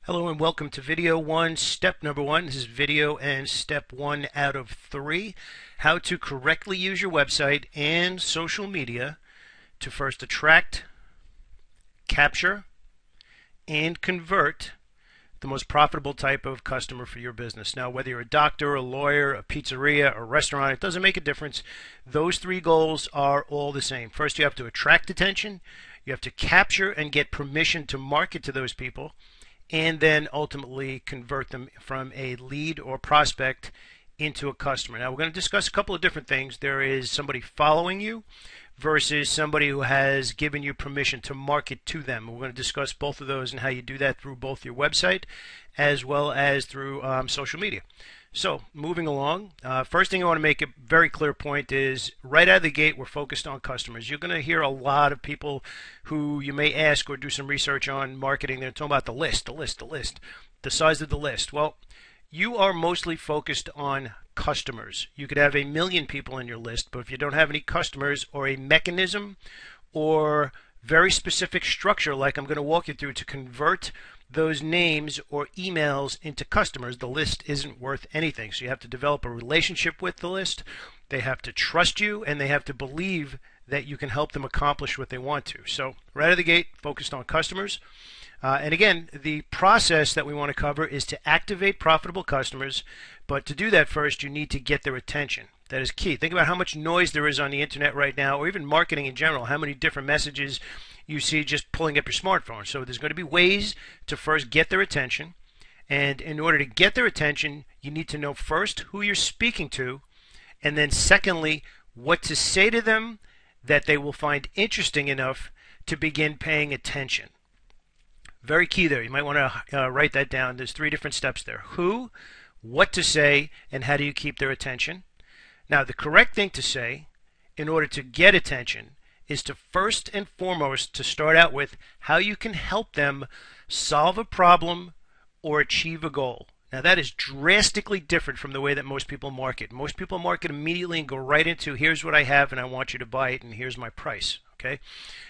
Hello and welcome to video one, step number one. This is video and step 1 out of 3. How to correctly use your website and social media to first attract, capture, and convert the most profitable type of customer for your business. Now, whether you're a doctor, a lawyer, a pizzeria, a restaurant, it doesn't make a difference. Those 3 goals are all the same. First, you have to attract attention. You have to capture and get permission to market to those people, and then ultimately convert them from a lead or prospect into a customer. Now, we're going to discuss a couple of different things. There is somebody following you versus somebody who has given you permission to market to them. We're going to discuss both of those and how you do that through both your website as well as through social media. So, moving along, first thing I want to make a very clear point is right out of the gate, we're focused on customers. You're going to hear a lot of people who you may ask or do some research on marketing. They're talking about the list, the size of the list. Well, you are mostly focused on customers. You could have 1,000,000 people in your list, but if you don't have any customers or a mechanism or very specific structure like I'm going to walk you through to convert those names or emails into customers, the list isn't worth anything. So you have to develop a relationship with the list. They have to trust you, and they have to believe that you can help them accomplish what they want to. So right out of the gate, focused on customers. And again, the process that we want to cover is to activate profitable customers, but to do that first, you need to get their attention. That is key. Think about how much noise there is on the internet right now, or even marketing in general, how many different messages you see just pulling up your smartphone. So there's going to be ways to first get their attention. And in order to get their attention, you need to know first who you're speaking to, and then secondly, what to say to them that they will find interesting enough to begin paying attention. Very key there. You might want to write that down. There's 3 different steps there. Who, what to say, and how do you keep their attention? Now, the correct thing to say in order to get attention is to first and foremost to start out with how you can help them solve a problem or achieve a goal. Now, that is drastically different from the way that most people market. Most people market immediately and go right into, here's what I have and I want you to buy it and here's my price. Okay?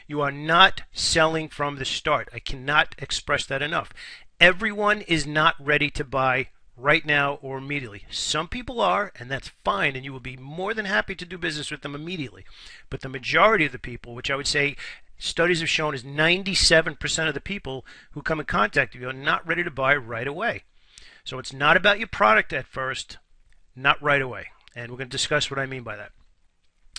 You are not selling from the start. I cannot express that enough. Everyone is not ready to buy right now or immediately. Some people are, and that's fine, and you will be more than happy to do business with them immediately. But the majority of the people, which I would say studies have shown is 97% of the people who come in contact with you, are not ready to buy right away. So it's not about your product at first, not right away. And we're going to discuss what I mean by that.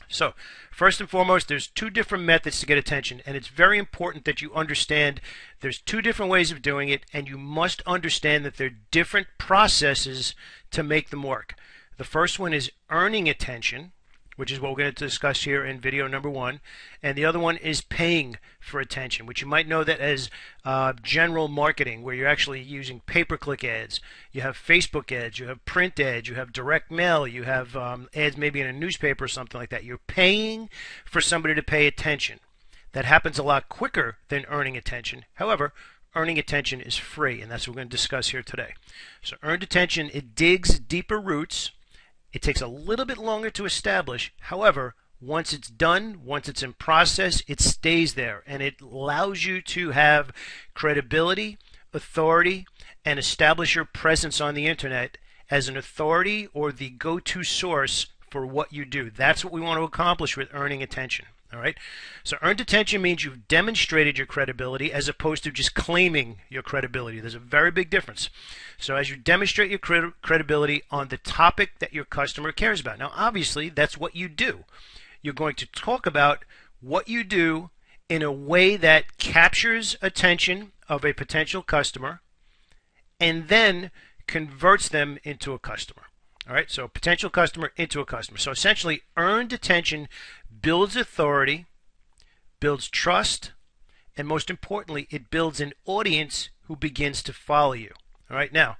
So, first and foremost, there's 2 different methods to get attention, and it's very important that you understand there's 2 different ways of doing it, and you must understand that there are different processes to make them work. The first one is earning attention, which is what we're going to discuss here in video number 1, and the other one is paying for attention, which you might know that as general marketing, where you're actually using pay-per-click ads. You have Facebook ads, you have print ads, you have direct mail, you have ads maybe in a newspaper or something like that. You're paying for somebody to pay attention. That happens a lot quicker than earning attention. However, earning attention is free, and that's what we're going to discuss here today. So earned attention, it digs deeper roots. It takes a little bit longer to establish. However, once it's done, once it's in process, it stays there, and it allows you to have credibility, authority, and establish your presence on the internet as an authority or the go-to source for what you do. That's what we want to accomplish with earning attention. All right. So earned attention means you've demonstrated your credibility as opposed to just claiming your credibility. There's a very big difference. So as you demonstrate your credibility on the topic that your customer cares about. Now, obviously, that's what you do. You're going to talk about what you do in a way that captures attention of a potential customer and then converts them into a customer. All right, so potential customer into a customer. So essentially, earned attention builds authority, builds trust, and most importantly, it builds an audience who begins to follow you. All right, now,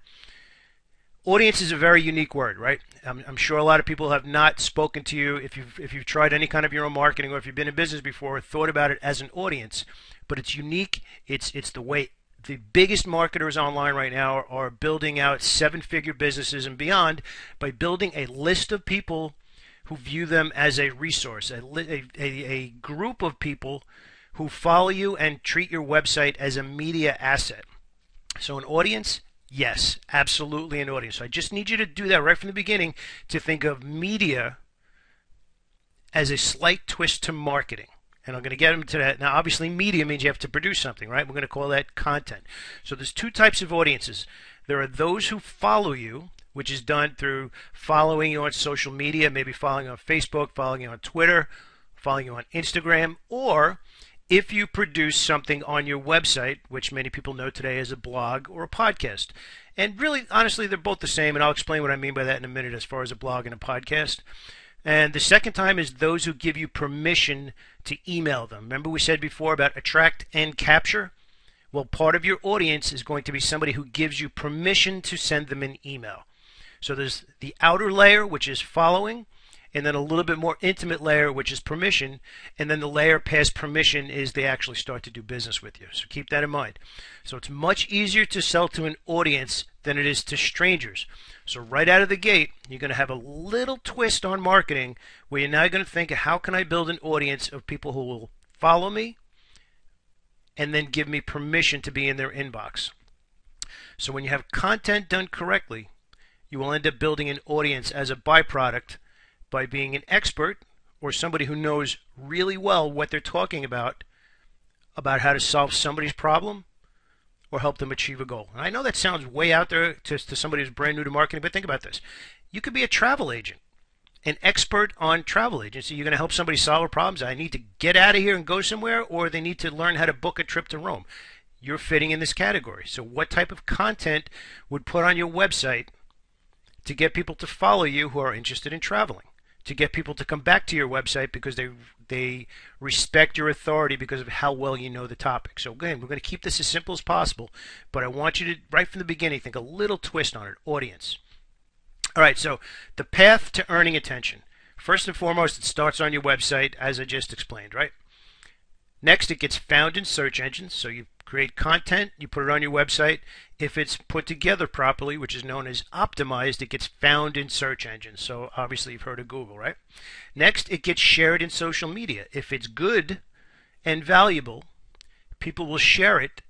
audience is a very unique word, right? I'm sure a lot of people have not spoken to you if you've tried any kind of your own marketing or if you've been in business before, thought about it as an audience, but it's unique. It's the way the biggest marketers online right now are building out 7-figure businesses and beyond by building a list of people who view them as a resource, a group of people who follow you and treat your website as a media asset. So an audience, yes, absolutely an audience. So I just need you to do that right from the beginning, to think of media as a slight twist to marketing. And I'm going to get into that. Now, obviously, media means you have to produce something, right? We're going to call that content. So there's two types of audiences. There are those who follow you, which is done through following you on social media, maybe following you on Facebook, following you on Twitter, following you on Instagram, or if you produce something on your website, which many people know today as a blog or a podcast. And really, honestly, they're both the same, and I'll explain what I mean by that in a minute as far as a blog and a podcast. And the second time is those who give you permission to email them. Remember we said before about attract and capture? Well, part of your audience is going to be somebody who gives you permission to send them an email. So there's the outer layer, which is following, and then a little bit more intimate layer, which is permission, and then the layer past permission is they actually start to do business with you. So keep that in mind. So it's much easier to sell to an audience than it is to strangers. So right out of the gate, you're going to have a little twist on marketing where you're now going to think, how can I build an audience of people who will follow me and then give me permission to be in their inbox. So when you have content done correctly, you will end up building an audience as a byproduct by being an expert or somebody who knows really well what they're talking about how to solve somebody's problem or help them achieve a goal. And I know that sounds way out there to somebody who's brand new to marketing, but think about this. You could be a travel agent, an expert on travel agency. You're going to help somebody solve problems. I need to get out of here and go somewhere, or they need to learn how to book a trip to Rome. You're fitting in this category. So what type of content would put on your website to get people to follow you who are interested in traveling? To get people to come back to your website because they respect your authority because of how well you know the topic. So again, we're going to keep this as simple as possible, but I want you to, right from the beginning, think a little twist on it, audience. All right, so the path to earning attention. First and foremost, it starts on your website, as I just explained, right? Next, it gets found in search engines. So you create content, you put it on your website. If it's put together properly, which is known as optimized, it gets found in search engines. So obviously you've heard of Google, right? Next, it gets shared in social media. If it's good and valuable, people will share it,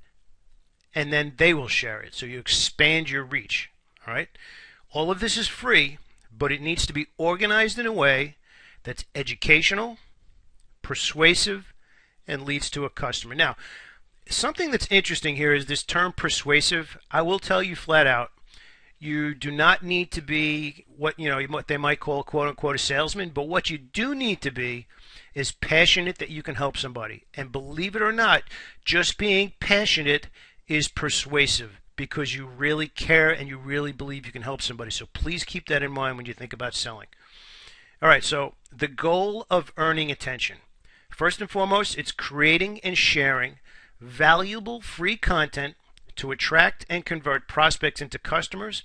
and then they will share it. So you expand your reach, all right? All of this is free, but it needs to be organized in a way that's educational, persuasive, and leads to a customer. Now, something that's interesting here is this term persuasive. I will tell you flat out, you do not need to be what they might call quote unquote a salesman, but what you do need to be is passionate that you can help somebody. And believe it or not, just being passionate is persuasive because you really care and you really believe you can help somebody. So please keep that in mind when you think about selling. All right, so the goal of earning attention. First and foremost, it's creating and sharing valuable free content to attract and convert prospects into customers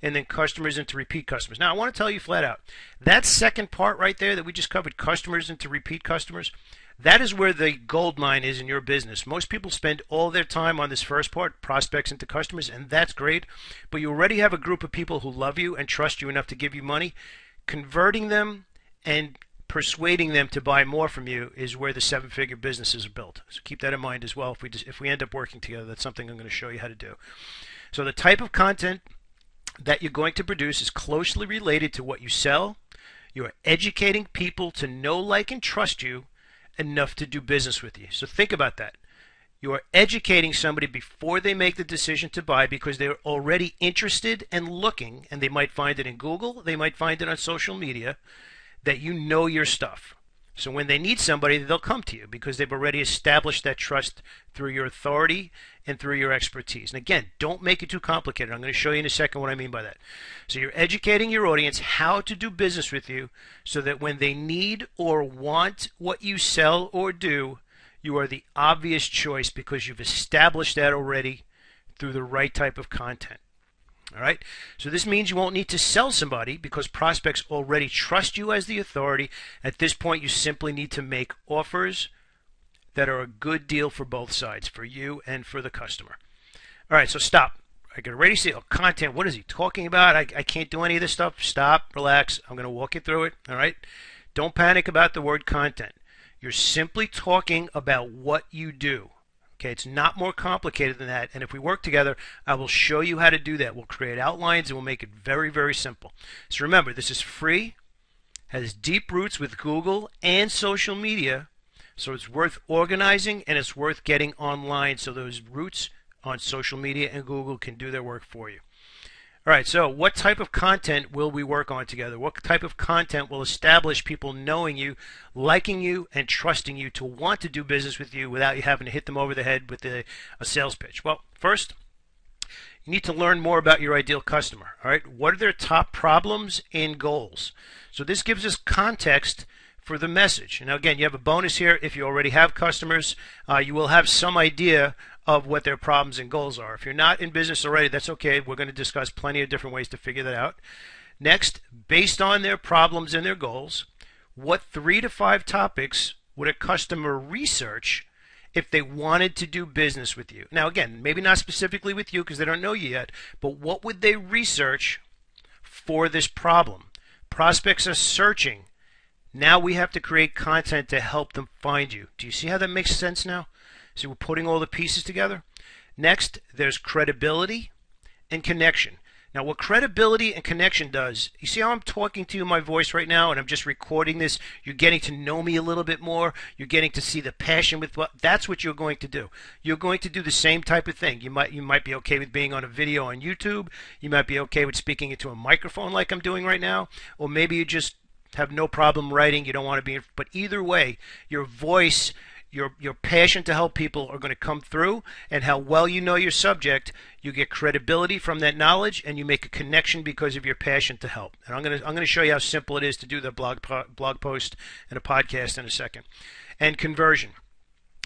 and then customers into repeat customers. Now, I want to tell you flat out, that second part right there that we just covered, customers into repeat customers, that is where the gold mine is in your business. Most people spend all their time on this first part, prospects into customers, and that's great, but you already have a group of people who love you and trust you enough to give you money. Converting them and persuading them to buy more from you is where the seven-figure businesses are built. So keep that in mind as well. If we end up working together, that's something I'm going to show you how to do. So the type of content that you're going to produce is closely related to what you sell. You are educating people to know, like, and trust you enough to do business with you. So think about that. You are educating somebody before they make the decision to buy because they're already interested and looking, and they might find it in Google, they might find it on social media, that you know your stuff. So when they need somebody, they'll come to you because they've already established that trust through your authority and through your expertise. And again, don't make it too complicated. I'm going to show you in a second what I mean by that. So you're educating your audience how to do business with you so that when they need or want what you sell or do, you are the obvious choice because you've established that already through the right type of content. All right, so this means you won't need to sell somebody because prospects already trust you as the authority. At this point, you simply need to make offers that are a good deal for both sides, for you and for the customer. All right, so stop. I can already see, content, what is he talking about? I can't do any of this stuff. Stop, relax. I'm going to walk you through it. All right, don't panic about the word content. You're simply talking about what you do. Okay, it's not more complicated than that. And if we work together, I will show you how to do that. We'll create outlines and we'll make it very, very simple. So remember, this is free, has deep roots with Google and social media. So it's worth organizing and it's worth getting online so those roots on social media and Google can do their work for you. All right, so what type of content will we work on together? What type of content will establish people knowing you, liking you, and trusting you to want to do business with you without you having to hit them over the head with a sales pitch? Well, first, you need to learn more about your ideal customer. All right, what are their top problems and goals? So this gives us context for the message. Now again, you have a bonus here. If you already have customers, you will have some idea of what their problems and goals are. If you're not in business already, that's okay. We're going to discuss plenty of different ways to figure that out. Next, based on their problems and their goals, what 3 to 5 topics would a customer research if they wanted to do business with you? Now again, maybe not specifically with you because they don't know you yet, but what would they research for this problem? Prospects are searching. Now we have to create content to help them find you. Do you see how that makes sense now? See, we're putting all the pieces together. Next, there's credibility and connection. Now, what credibility and connection does, you see how I'm talking to you in my voice right now, and I'm just recording this. You're getting to know me a little bit more. You're getting to see the passion with what. That's what you're going to do. You're going to do the same type of thing. You might be okay with being on a video on YouTube. You might be okay with speaking into a microphone like I'm doing right now, or maybe you just have no problem writing. You don't want to be. But either way, your voice, your passion to help people are going to come through, and how well you know your subject, you get credibility from that knowledge, and you make a connection because of your passion to help. And I'm going to show you how simple it is to do the blog post and a podcast in a second. And conversion.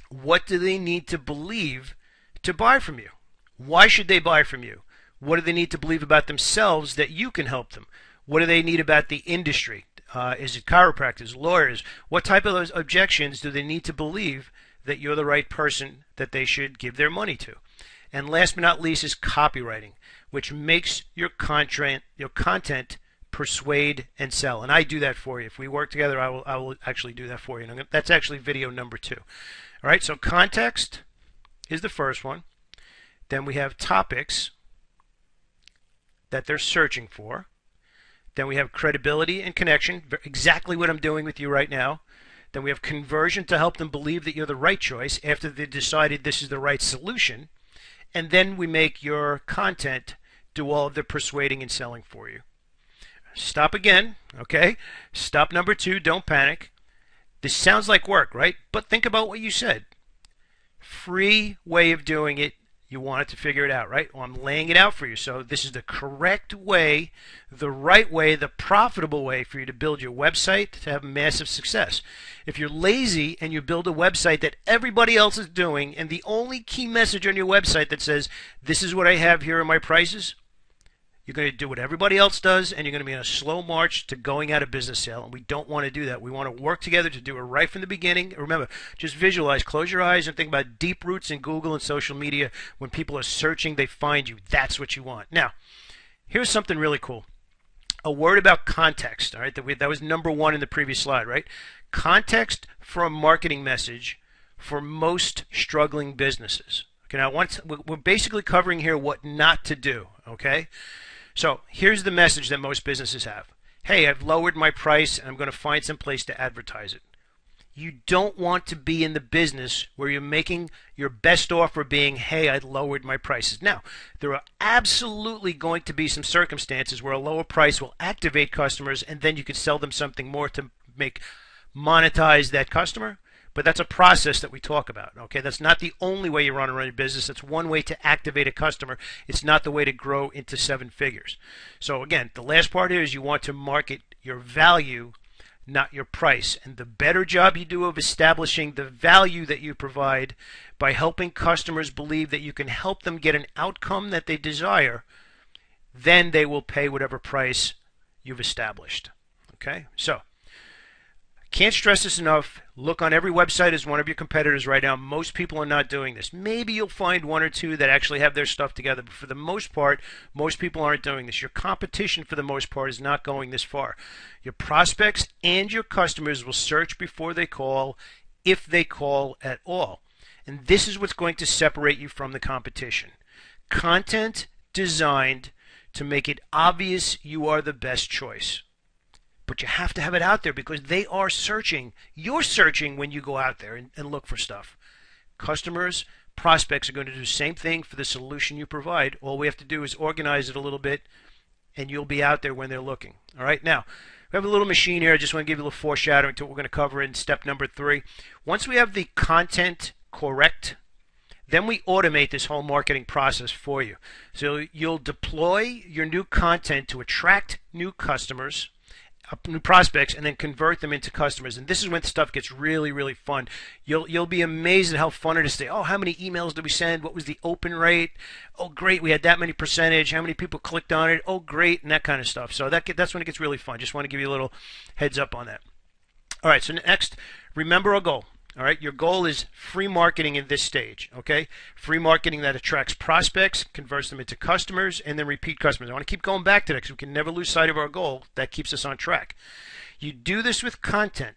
What do they need to believe to buy from you? Why should they buy from you? What do they need to believe about themselves that you can help them? What do they need about the industry? Is it chiropractors, lawyers? What type of those objections do they need to believe that you're the right person that they should give their money to? And last but not least is copywriting, which makes your content persuade and sell. And I do that for you. If we work together, I will actually do that for you. And that's actually video number 2. All right, so context is the first one. Then we have topics that they're searching for. Then we have credibility and connection, exactly what I'm doing with you right now. Then we have conversion to help them believe that you're the right choice after they've decided this is the right solution. And then we make your content do all of the persuading and selling for you. Stop again, okay? Stop number 2, don't panic. This sounds like work, right? But think about what you said. Free way of doing it. You wanted to figure it out, right? Well, I'm laying it out for you. So this is the correct way, the right way, the profitable way for you to build your website to have massive success. If you're lazy and you build a website that everybody else is doing, and the only key message on your website that says, this is what I have, here are my prices, you're going to do what everybody else does, and you're going to be on a slow march to going out of business sale. And we don't want to do that. We want to work together to do it right from the beginning. Remember, just visualize, close your eyes, and think about deep roots in Google and social media. When people are searching, they find you. That's what you want. Now, here's something really cool. A word about context. All right, that was number 1 in the previous slide, right? Context for a marketing message for most struggling businesses. Okay, now we're basically covering here what not to do. Okay. So here's the message that most businesses have. Hey, I've lowered my price and I'm going to find some place to advertise it. You don't want to be in the business where you're making your best offer being, hey, I lowered my prices. Now, there are absolutely going to be some circumstances where a lower price will activate customers and then you could sell them something more to monetize that customer. But that's a process that we talk about. Okay, that's not the only way you run a business. That's one way to activate a customer. It's not the way to grow into 7 figures. So again, the last part here is you want to market your value, not your price. And the better job you do of establishing the value that you provide by helping customers believe that you can help them get an outcome that they desire, then they will pay whatever price you've established. Okay, so can't stress this enough. Look on every website as one of your competitors right now. Most people are not doing this. Maybe you'll find 1 or 2 that actually have their stuff together, but for the most part, most people aren't doing this. Your competition, for the most part, is not going this far. Your prospects and your customers will search before they call, if they call at all. And this is what's going to separate you from the competition. Content designed to make it obvious you are the best choice. But you have to have it out there because they are searching. You're searching when you go out there and look for stuff. Customers, prospects are going to do the same thing for the solution you provide. All we have to do is organize it a little bit, and you'll be out there when they're looking. All right, now, we have a little machine here. I just want to give you a little foreshadowing to what we're going to cover in step number 3. Once we have the content correct, then we automate this whole marketing process for you. So you'll deploy your new content to attract new customers, new prospects, and then convert them into customers. And this is when stuff gets really, really fun. You'll be amazed at how fun it is to say, oh, how many emails did we send? What was the open rate? Oh, great, we had that many percentage. How many people clicked on it? Oh, great, and that kind of stuff. So that's when it gets really fun. Just want to give you a little heads up on that. All right, so next, remember our goal. All right, your goal is free marketing in this stage, okay? Free marketing that attracts prospects, converts them into customers, and then repeat customers. I want to keep going back to that because we can never lose sight of our goal. That keeps us on track. You do this with content.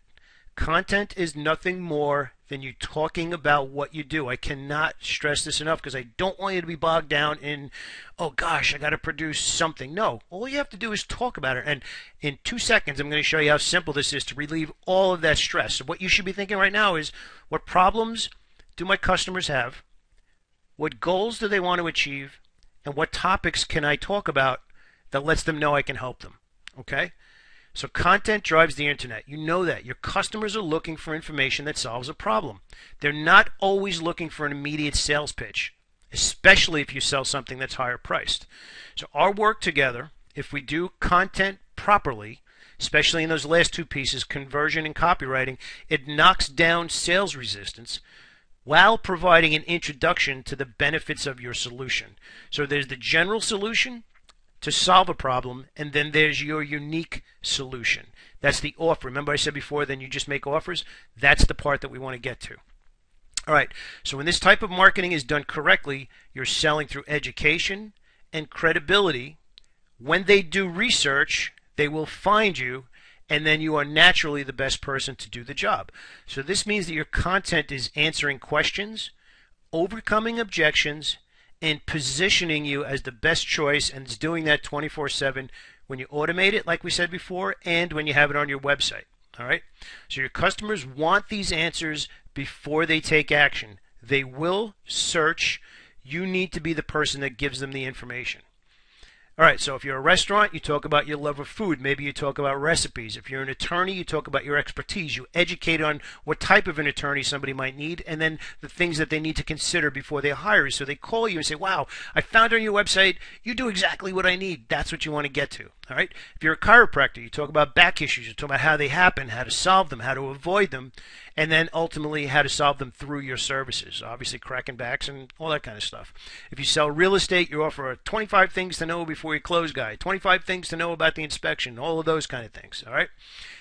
Content is nothing more than you talking about what you do. I cannot stress this enough because I don't want you to be bogged down in, oh gosh, I got to produce something. No, all you have to do is talk about it. And in 2 seconds, I'm going to show you how simple this is to relieve all of that stress. So what you should be thinking right now is, what problems do my customers have? What goals do they want to achieve? And what topics can I talk about that lets them know I can help them? Okay? So content drives the internet. You know that. Your customers are looking for information that solves a problem. They're not always looking for an immediate sales pitch, especially if you sell something that's higher priced. So our work together, if we do content properly, especially in those last 2 pieces, conversion and copywriting, it knocks down sales resistance while providing an introduction to the benefits of your solution. So there's the general solution to solve a problem, and then there's your unique solution. That's the offer. Remember I said before, then you just make offers? That's the part that we want to get to. All right, so when this type of marketing is done correctly, you're selling through education and credibility. When they do research, they will find you, and then you are naturally the best person to do the job. So this means that your content is answering questions, overcoming objections, and positioning you as the best choice, and it's doing that 24/7 when you automate it, like we said before, and when you have it on your website. All right? So your customers want these answers before they take action. They will search. You need to be the person that gives them the information. All right, so if you're a restaurant, you talk about your love of food. Maybe you talk about recipes. If you're an attorney, you talk about your expertise. You educate on what type of an attorney somebody might need, and then the things that they need to consider before they hire you. So they call you and say, wow, I found on your website, you do exactly what I need. That's what you want to get to. All right. If you're a chiropractor, you talk about back issues. You talk about how they happen, how to solve them, how to avoid them, and then ultimately how to solve them through your services. Obviously, cracking backs and all that kind of stuff. If you sell real estate, you offer a 25 things to know before you close guide, 25 things to know about the inspection, all of those kind of things. All right.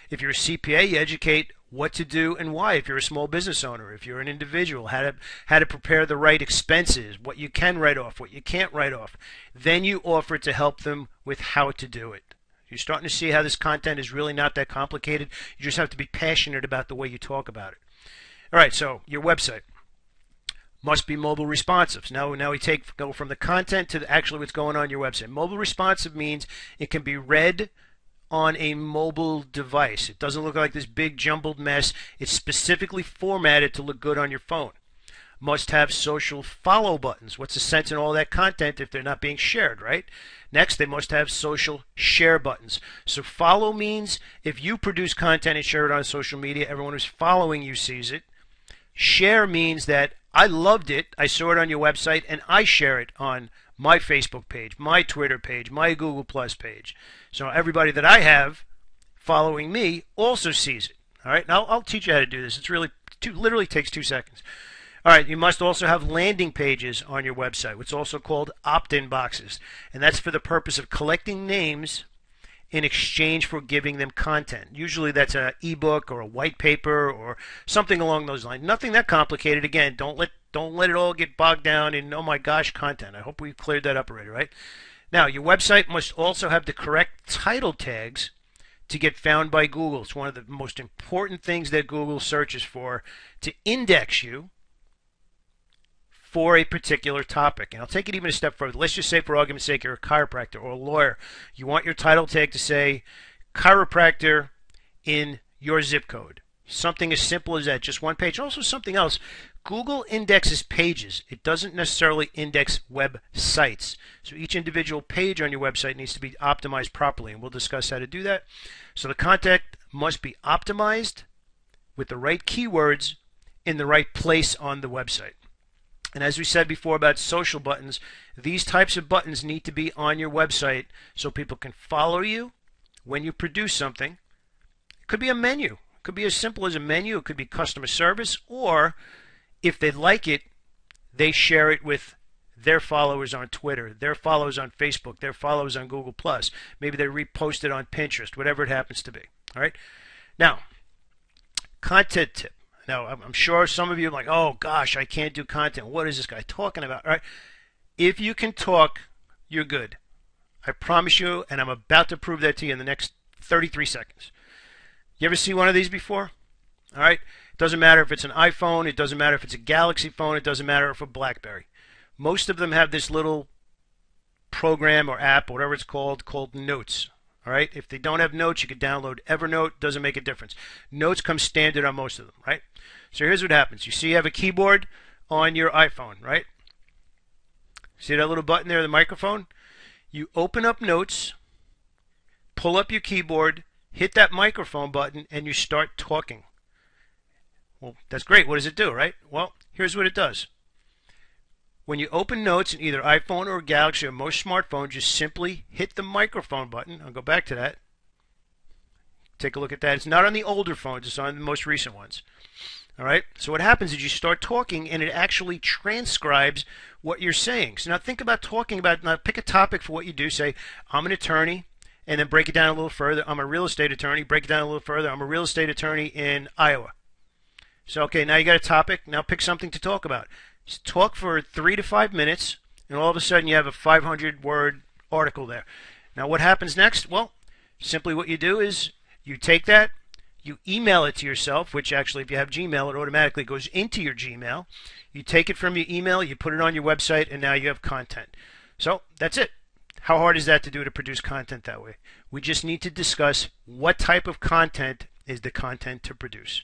If you're a CPA, you educate what to do and why. If you're a small business owner, if you're an individual, how to prepare the right expenses, what you can write off, what you can't write off. Then you offer to help them with how to do it. You're starting to see how this content is really not that complicated. You just have to be passionate about the way you talk about it. All right, so your website must be mobile responsive. Now we go from the content to actually what's going on your website. Mobile responsive means it can be read on a mobile device. It doesn't look like this big jumbled mess. It's specifically formatted to look good on your phone. Must have social follow buttons. What's the sense in all that content if they're not being shared, right? Next, they must have social share buttons. So follow means if you produce content and share it on social media, everyone who's following you sees it. Share means that I loved it, I saw it on your website, and I share it on my Facebook page, my Twitter page, my Google Plus page. So everybody that I have following me also sees it. All right, now I'll teach you how to do this. It's literally takes 2 seconds. All right, you must also have landing pages on your website, which is also called opt-in boxes. And that's for the purpose of collecting names in exchange for giving them content. Usually that's an ebook or a white paper or something along those lines. Nothing that complicated. Again, don't let it all get bogged down in, oh my gosh, content. I hope we cleared that up already, right? Now, your website must also have the correct title tags to get found by Google. It's one of the most important things that Google searches for, to index you for a particular topic. And I'll take it even a step further. Let's just say, for argument's sake, you're a chiropractor or a lawyer. You want your title tag to say chiropractor in your zip code. Something as simple as that, just one page. Also something else, Google indexes pages. It doesn't necessarily index websites. So each individual page on your website needs to be optimized properly, and we'll discuss how to do that. So the content must be optimized with the right keywords in the right place on the website. And as we said before about social buttons, these types of buttons need to be on your website so people can follow you when you produce something. It could be a menu. It could be as simple as a menu. It could be customer service, or if they like it, they share it with their followers on Twitter, their followers on Facebook, their followers on Google+. Maybe they repost it on Pinterest, whatever it happens to be. All right. Now, content tip. Now, I'm sure some of you are like, oh gosh, I can't do content. What is this guy talking about? All right. If you can talk, you're good. I promise you, and I'm about to prove that to you in the next 33 seconds. You ever see one of these before? All right. It doesn't matter if it's an iPhone. It doesn't matter if it's a Galaxy phone. It doesn't matter if it's a BlackBerry. Most of them have this little program or app, or whatever it's called Notes. All right. If they don't have Notes, you can download Evernote. Doesn't make a difference. Notes come standard on most of them, right? So here's what happens. You see you have a keyboard on your iPhone, right? See that little button there, the microphone? You open up Notes, pull up your keyboard, hit that microphone button, and you start talking. Well, that's great. What does it do, right? Well, here's what it does. When you open Notes in either iPhone or Galaxy or most smartphones, you simply hit the microphone button. I'll go back to that. Take a look at that. It's not on the older phones. It's on the most recent ones. All right? So what happens is you start talking, and it actually transcribes what you're saying. So now think about talking about, now pick a topic for what you do. Say, I'm an attorney, and then break it down a little further. I'm a real estate attorney. Break it down a little further. I'm a real estate attorney in Iowa. So, okay, now you got a topic. Now pick something to talk about. Just talk for 3 to 5 minutes, and all of a sudden you have a 500-word article there. Now what happens next? Well, simply what you do is you take that, you email it to yourself, which actually if you have Gmail, it automatically goes into your Gmail. You take it from your email, you put it on your website, and now you have content. So that's it. How hard is that to do, to produce content that way? We just need to discuss what type of content is the content to produce.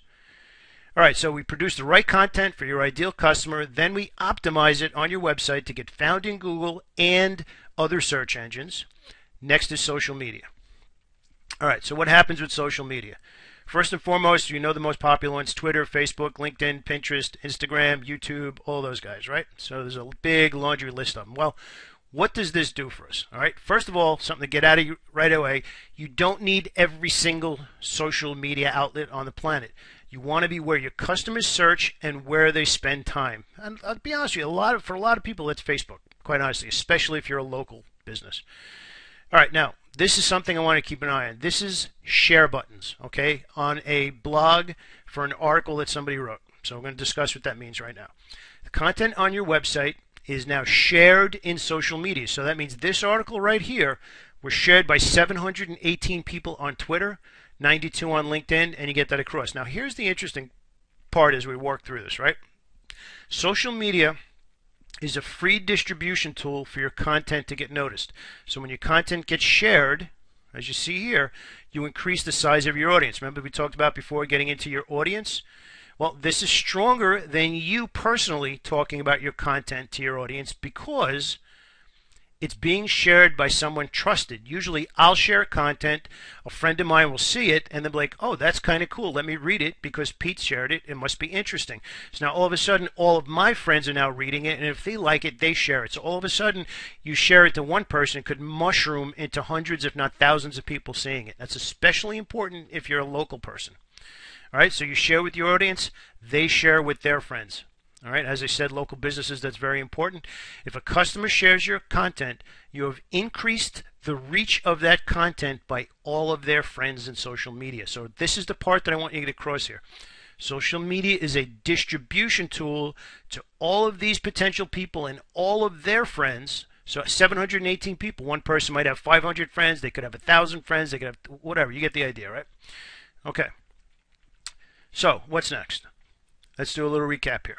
All right, so we produce the right content for your ideal customer, then we optimize it on your website to get found in Google and other search engines. Next is social media. All right, so what happens with social media? First and foremost, you know the most popular ones: Twitter, Facebook, LinkedIn, Pinterest, Instagram, YouTube, all those guys, right? So there's a big laundry list of them. Well, what does this do for us? All right, first of all, something to get out of you right away, you don't need every single social media outlet on the planet. You want to be where your customers search and where they spend time. And I'll be honest with you, for a lot of people, it's Facebook, quite honestly, especially if you're a local business. All right, now, this is something I want to keep an eye on. This is share buttons, okay, on a blog for an article that somebody wrote. So we're going to discuss what that means right now. The content on your website is now shared in social media. So that means this article right here was shared by 718 people on Twitter, 92 on LinkedIn, and you get that across. Now, here's the interesting part as we work through this, right? Social media is a free distribution tool for your content to get noticed. So when your content gets shared, as you see here, you increase the size of your audience. Remember we talked about before getting into your audience? Well, this is stronger than you personally talking about your content to your audience because it's being shared by someone trusted. Usually I'll share content, a friend of mine will see it, and they'll be like, oh, that's kind of cool. Let me read it because Pete shared it. It must be interesting. So now all of a sudden, all of my friends are now reading it, and if they like it, they share it. So all of a sudden, you share it to one person, it could mushroom into hundreds, if not thousands of people seeing it. That's especially important if you're a local person. All right, so you share with your audience, they share with their friends. All right, as I said, local businesses, that's very important. If a customer shares your content, you have increased the reach of that content by all of their friends in social media. So this is the part that I want you to get across here. Social media is a distribution tool to all of these potential people and all of their friends. So 718 people, one person might have 500 friends, they could have 1,000 friends, they could have whatever. You get the idea, right? Okay. So what's next? Let's do a little recap here.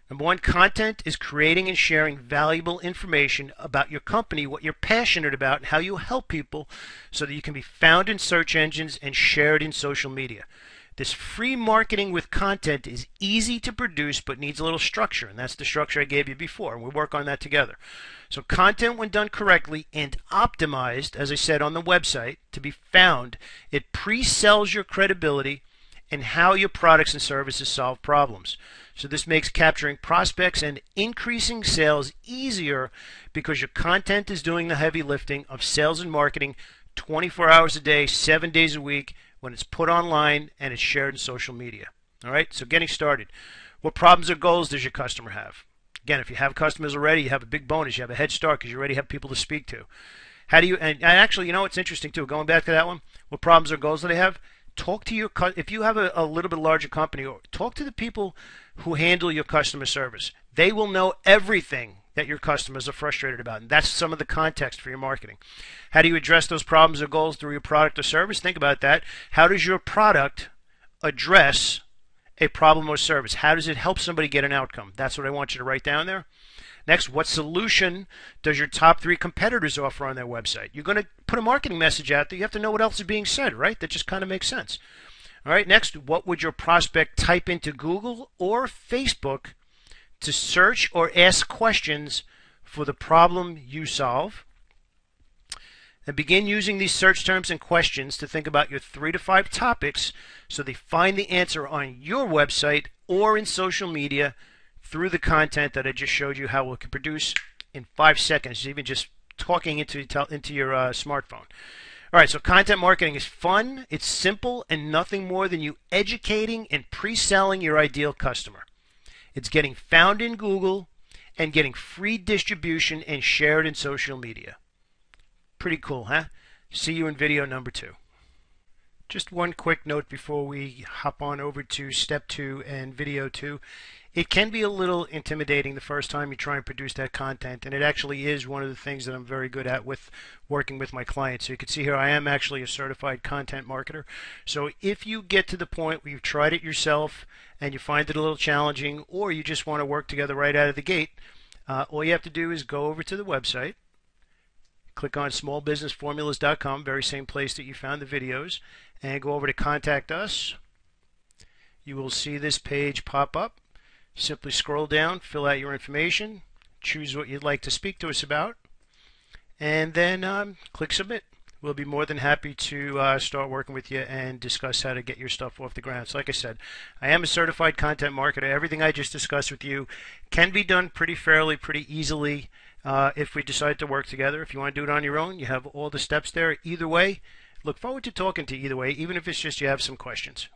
Number one, content is creating and sharing valuable information about your company, what you're passionate about, and how you help people so that you can be found in search engines and shared in social media. This free marketing with content is easy to produce but needs a little structure, and that's the structure I gave you before, and we'll work on that together. So content, when done correctly and optimized, as I said, on the website to be found, it pre-sells your credibility and how your products and services solve problems. So this makes capturing prospects and increasing sales easier because your content is doing the heavy lifting of sales and marketing 24 hours a day, 7 days a week, when it's put online and it's shared in social media. All right, so getting started. What problems or goals does your customer have? Again, if you have customers already, you have a big bonus. You have a head start because you already have people to speak to. How do you, and actually, you know, it's interesting too, going back to that one, what problems or goals do they have? Talk to your, if you have a little bit larger company, or talk to the people who handle your customer service. They will know everything that your customers are frustrated about, and that's some of the context for your marketing. How do you address those problems or goals through your product or service? Think about that. How does your product address a problem or service? How does it help somebody get an outcome? That's what I want you to write down there. Next, what solution does your top 3 competitors offer on their website? You're going to put a marketing message out there. You have to know what else is being said, right? That just kind of makes sense. All right, next, what would your prospect type into Google or Facebook to search or ask questions for the problem you solve? And begin using these search terms and questions to think about your 3 to 5 topics so they find the answer on your website or in social media through the content that I just showed you how it can produce in 5 seconds, even just talking into your smartphone. All right, so content marketing is fun, it's simple, and nothing more than you educating and pre-selling your ideal customer. It's getting found in Google and getting free distribution and shared in social media. Pretty cool, huh? See you in video number 2. Just one quick note before we hop on over to step 2 and video 2. It can be a little intimidating the first time you try and produce that content, and it actually is one of the things that I'm very good at with working with my clients. So you can see here I am actually a certified content marketer. So if you get to the point where you've tried it yourself and you find it a little challenging, or you just want to work together right out of the gate, all you have to do is go over to the website, click on smallbusinessformulas.com, very same place that you found the videos, and go over to Contact Us. You will see this page pop up. Simply scroll down, fill out your information, choose what you'd like to speak to us about, and then click Submit. We'll be more than happy to start working with you and discuss how to get your stuff off the ground. So like I said, I am a certified content marketer. Everything I just discussed with you can be done pretty fairly, pretty easily if we decide to work together. If you want to do it on your own, you have all the steps there. Either way, look forward to talking to you either way, even if it's just you have some questions.